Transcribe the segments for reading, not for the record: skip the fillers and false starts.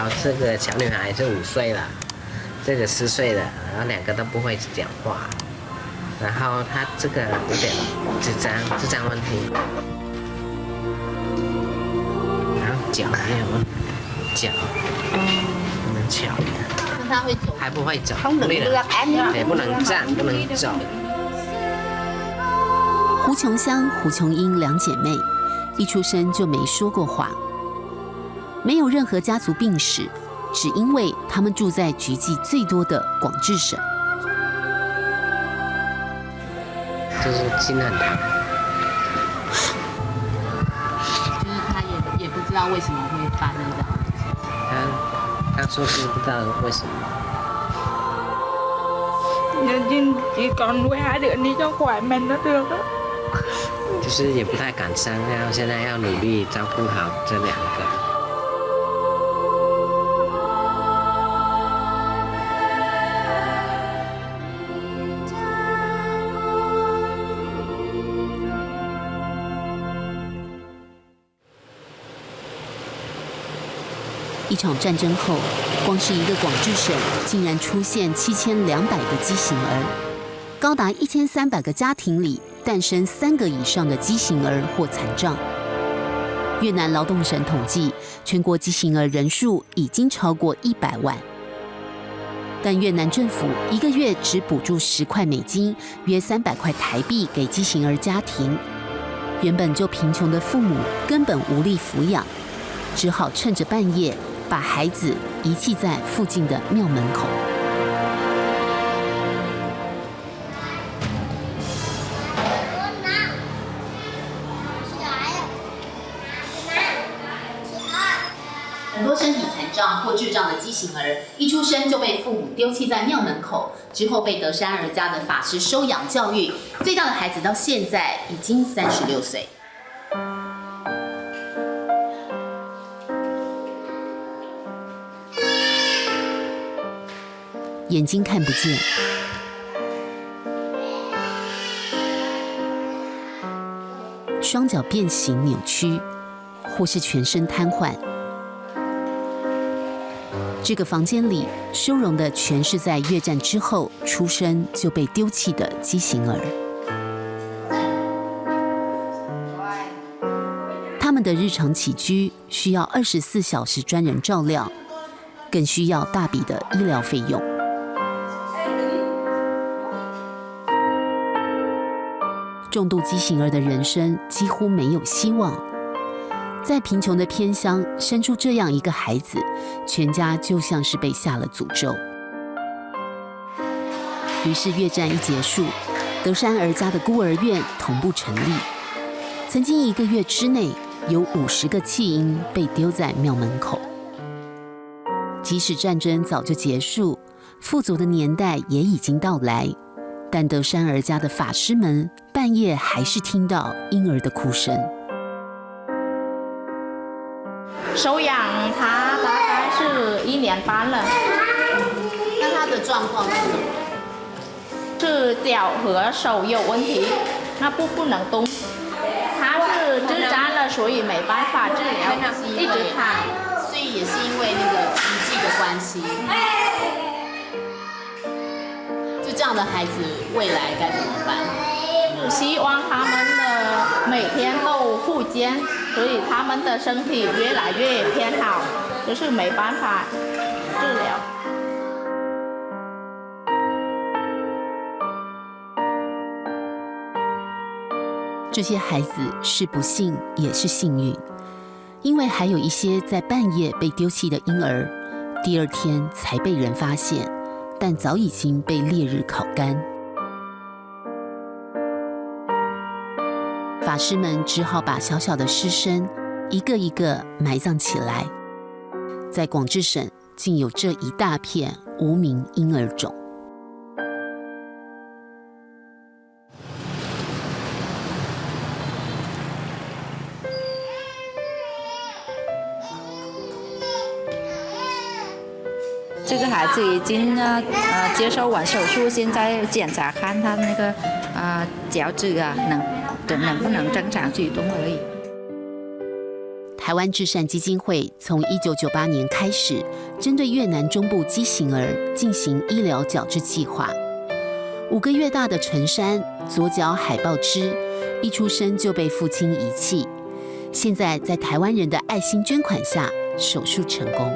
后这个小女孩是5岁了，这个4岁的，然后2个都不会讲话，然后她这个有点智障问题，然后脚也有问题，脚不能翘，那他会走？还不会走，也不能站，不能走。胡琼香、胡琼英2姐妹，一出生就没说过话，没有任何家族病史，只因为他们住在聚集最多的广治省。这是心很疼。就是他也不知道为什么会发生这样的事情。他说是不知道为什么。chỉ còn nuôi 2đứa đi cho khỏe mạnh là được đó。就是也不太敢生，然后现在要努力照顾好这2个。一场战争后，光是一个广治省竟然出现7200个畸形儿，高达1300个家庭里诞生3个以上的畸形儿或残障。越南劳动省统计，全国畸形儿人数已经超过100万，但越南政府1个月只补助10块美金，约300块台币给畸形儿家庭。原本就贫穷的父母根本无力抚养，只好趁着半夜把孩子遗弃在附近的庙门口。很多身体残障或智障的畸形儿，一出生就被父母丢弃在庙门口，之后被德山儿家的法师收养教育。最大的孩子到现在已经36岁。眼睛看不见，双脚变形扭曲，或是全身瘫痪。这个房间里收容的全是在越战之后出生就被丢弃的畸形儿。他们的日常起居需要24小时专人照料，更需要大笔的医疗费用。重度畸形儿的人生几乎没有希望，在贫穷的偏乡生出这样一个孩子，全家就像是被下了诅咒。于是越战一结束，德山儿家的孤儿院同步成立。曾经1个月之内，有50个弃婴被丢在庙门口。即使战争早就结束，富足的年代也已经到来，但德山儿家的法师们半夜还是听到婴儿的哭声。收养他大概是1年半了。那他的状况是什么？是脚和手有问题，那不能动。他是智障了，所以没办法治疗，一直躺。所以也是因为那个遗迹的关系。就这样的孩子未来该怎么办？希望他们的每天都复健，所以他们的身体越来越偏好，就是没办法治疗。这些孩子是不幸也是幸运，因为还有一些在半夜被丢弃的婴儿，第2天才被人发现，但早已经被烈日烤干。法师们只好把小小的尸身一个一个埋葬起来。在广治省竟有这一大片无名婴儿冢。这个孩子已经接受完手术，现在检查看他那个脚趾能不能正常举动而已。台湾至善基金会从1998年开始，针对越南中部畸形儿进行医疗矫治计划。5个月大的陈山左脚海豹肢，一出生就被父亲遗弃，现在在台湾人的爱心捐款下手术成功。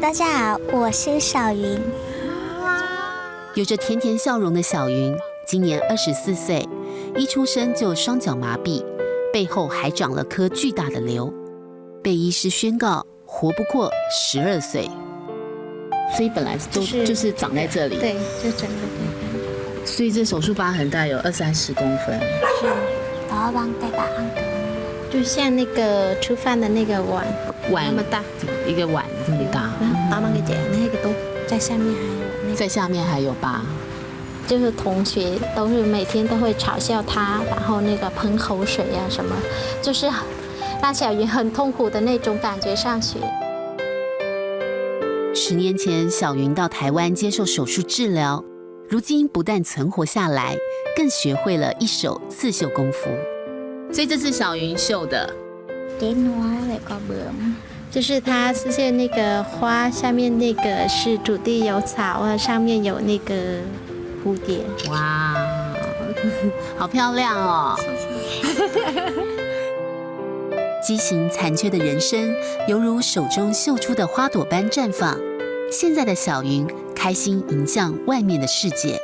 大家好，我是小云。有着甜甜笑容的小云，今年24岁，一出生就双脚麻痹，背后还长了颗巨大的瘤，被医师宣告活不过12岁。所以本来就是长在这里，对，就整个地方。所以这手术疤痕大概有20-30公分。是，然后帮带把安哥，就像那个吃饭的那个碗那么大，一个碗这么大。打那个姐，那个都在下面还有那个。在下面还有疤。就是同学都是每天都会嘲笑他，然后那个喷口水啊什么，就是让小云很痛苦的那种感觉上学。10年前，小云到台湾接受手术治疗，如今不但存活下来，更学会了一手刺绣功夫。所以这是小云绣的。就是它刺绣那个花，下面那个是土地有草啊，上面有那个蝴蝶。哇，好漂亮哦！畸形残缺的人生，犹如手中绣出的花朵般绽放。现在的小云开心迎向外面的世界，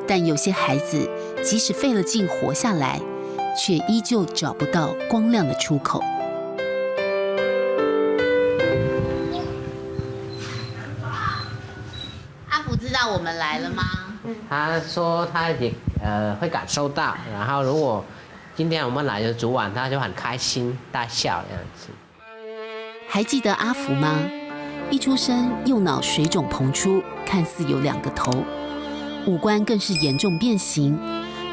但有些孩子即使费了劲活下来，却依旧找不到光亮的出口。阿福知道我们来了吗？他说他也会感受到，然后如果今天我们来的主晚，他就很开心大笑这样子。还记得阿福吗？一出生右脑水肿膨出，看似有2个头，五官更是严重变形，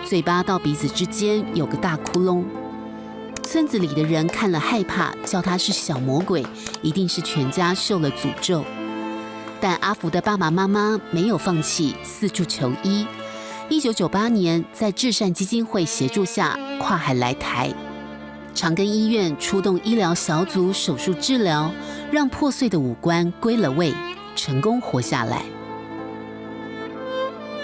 嘴巴到鼻子之间有个大窟窿。村子里的人看了害怕，叫他是小魔鬼，一定是全家受了诅咒。但阿福的爸爸妈妈没有放弃，四处求医。1998年，在至善基金会协助下，跨海来台，长庚医院出动医疗小组手术治疗，让破碎的五官归了位，成功活下来。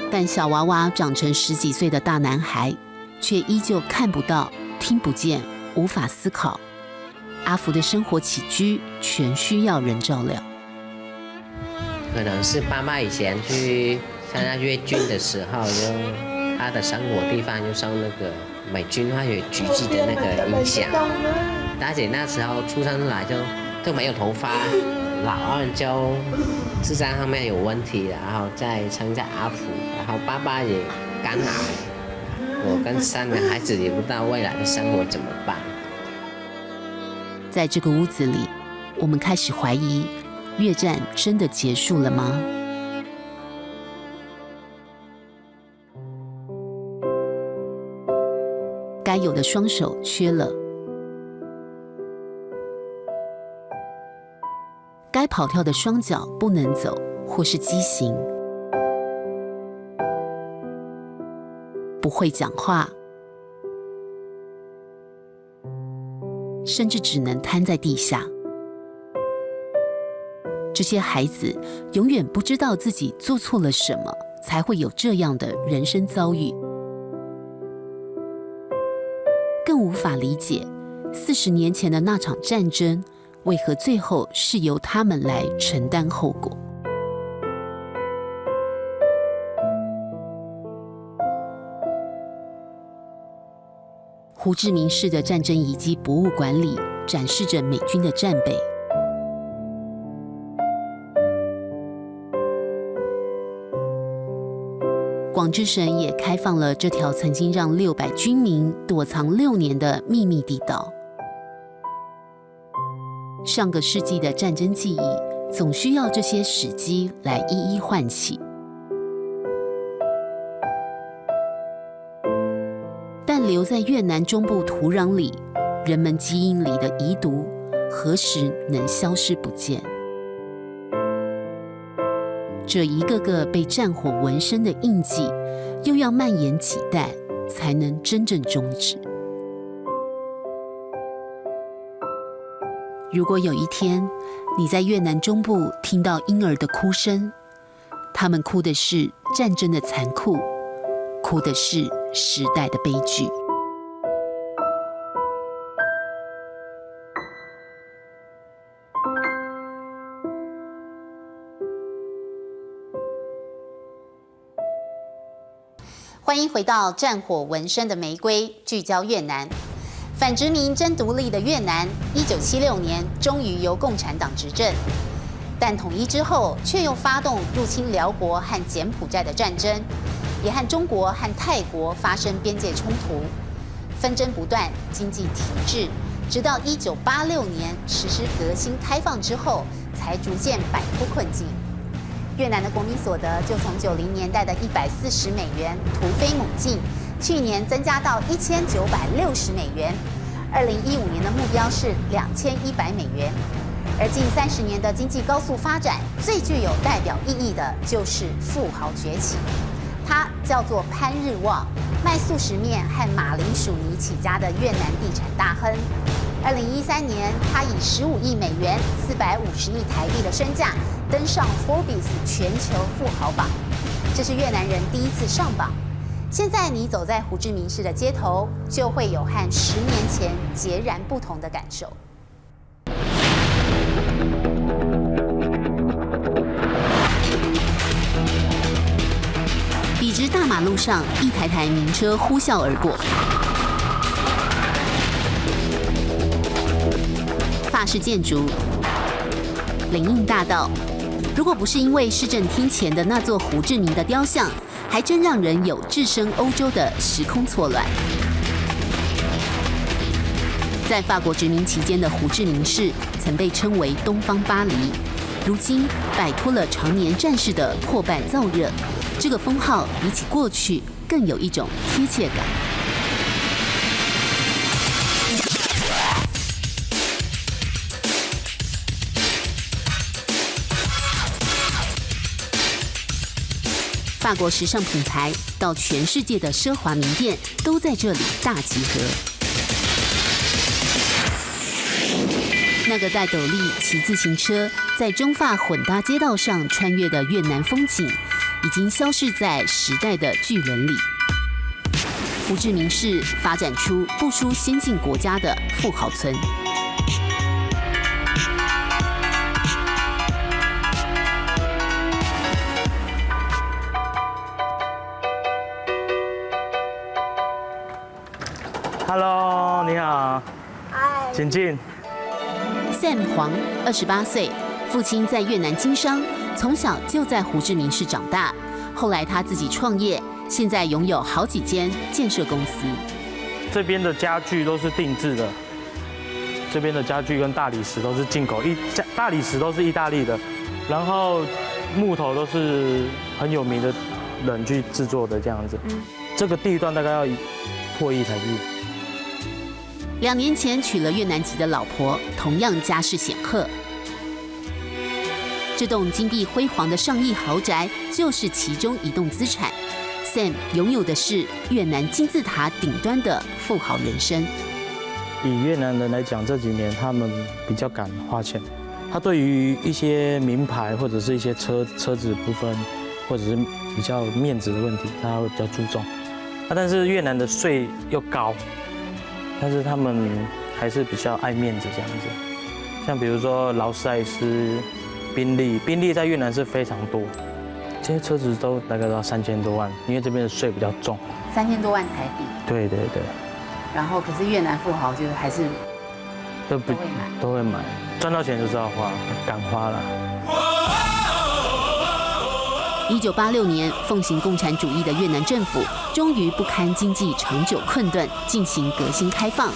但小娃娃长成10几岁的大男孩，却依旧看不到、听不见，无法思考。阿福的生活起居全需要人照料。可能是爸妈以前去参加越军的时候，就他的生活地方就受那个美军化学狙击的那个影响。大姐那时候出生来就没有头发，老二就智商方面有问题，然后再生下阿福，然后爸爸也肝癌，我跟3个孩子也不知道未来的生活怎么办。在这个屋子里，我们开始怀疑，越战真的结束了吗？该有的双手缺了，该跑跳的双脚不能走，或是畸形，不会讲话，甚至只能瘫在地下。这些孩子永远不知道自己做错了什么，才会有这样的人生遭遇。更无法理解40年前的那场战争，为何最后是由他们来承担后果。胡志明市的战争遗迹博物馆里展示着美军的战备。广治省也开放了这条曾经让600军民躲藏6年的秘密地道。上个世纪的战争记忆，总需要这些史迹来一一唤起。但留在越南中部土壤里，人们基因里的遗毒何时能消失不见？这一个个被战火纹身的印记，又要蔓延几代才能真正终止？如果有一天你在越南中部听到婴儿的哭声，他们哭的是战争的残酷，哭的是时代的悲剧。欢迎回到战火纹身的玫瑰，聚焦越南。反殖民争独立的越南，1976年终于由共产党执政，但统一之后却又发动入侵辽国和柬埔寨的战争，也和中国和泰国发生边界冲突，纷争不断，经济停滞，直到1986年实施革新开放之后，才逐渐摆脱困境。越南的国民所得就从90年代的140美元突飞猛进，去年增加到1960美元，2015年的目标是2100美元。而近30年的经济高速发展，最具有代表意义的就是富豪崛起。他叫做潘日旺，卖速食面和马铃薯泥起家的越南地产大亨。2013年，他以15亿美元、450亿台币的身价登上 Forbes 全球富豪榜，这是越南人第一次上榜。现在你走在胡志明市的街头，就会有和10年前截然不同的感受。笔直大马路上，一台台名车呼啸而过。法式建筑，林荫大道，如果不是因为市政厅前的那座胡志明的雕像，还真让人有置身欧洲的时空错乱。在法国殖民期间的胡志明市曾被称为东方巴黎，如今摆脱了常年战事的破败燥热，这个封号比起过去更有一种贴切感。法国时尚品牌到全世界的奢华名店都在这里大集合。那个戴斗笠、骑自行车，在中法混搭街道上穿越的越南风景，已经消逝在时代的巨轮里。胡志明市发展出不输先进国家的富豪村。Hello， 你好，请进。Sam 黄28岁，父亲在越南经商，从小就在胡志明市长大。后来他自己创业，现在拥有好几间建设公司。这边的家具都是定制的，这边的家具跟大理石都是进口，大理石都是意大利的，然后木头都是很有名的人去制作的这样子。这个地段大概要破1亿台币。2年前娶了越南籍的老婆，同样家世显赫。这栋金碧辉煌的上亿豪宅就是其中一栋资产。Sam 拥有的是越南金字塔顶端的富豪人生。以越南人来讲，这几年他们比较敢花钱，他对于一些名牌或者是一些车子部分，或者是比较面子的问题，他会比较注重。但是越南的税又高。但是他们还是比较爱面子这样子，像比如说劳斯莱斯、宾利在越南是非常多，这些车子都大概都要3000多万，因为这边的税比较重。3000多万台币。对对对。然后可是越南富豪就还是都会买，赚到钱就知道花，敢花了。1986年，奉行共产主义的越南政府终于不堪经济长久困顿，进行革新开放。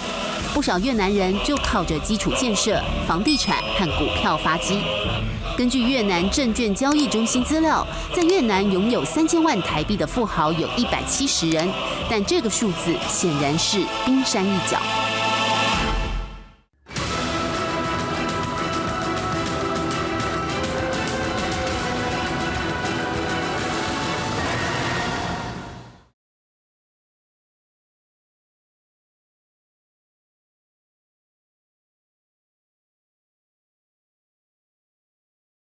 不少越南人就靠着基础建设、房地产和股票发迹。根据越南证券交易中心资料，在越南拥有3000万台币的富豪有170人，但这个数字显然是冰山一角。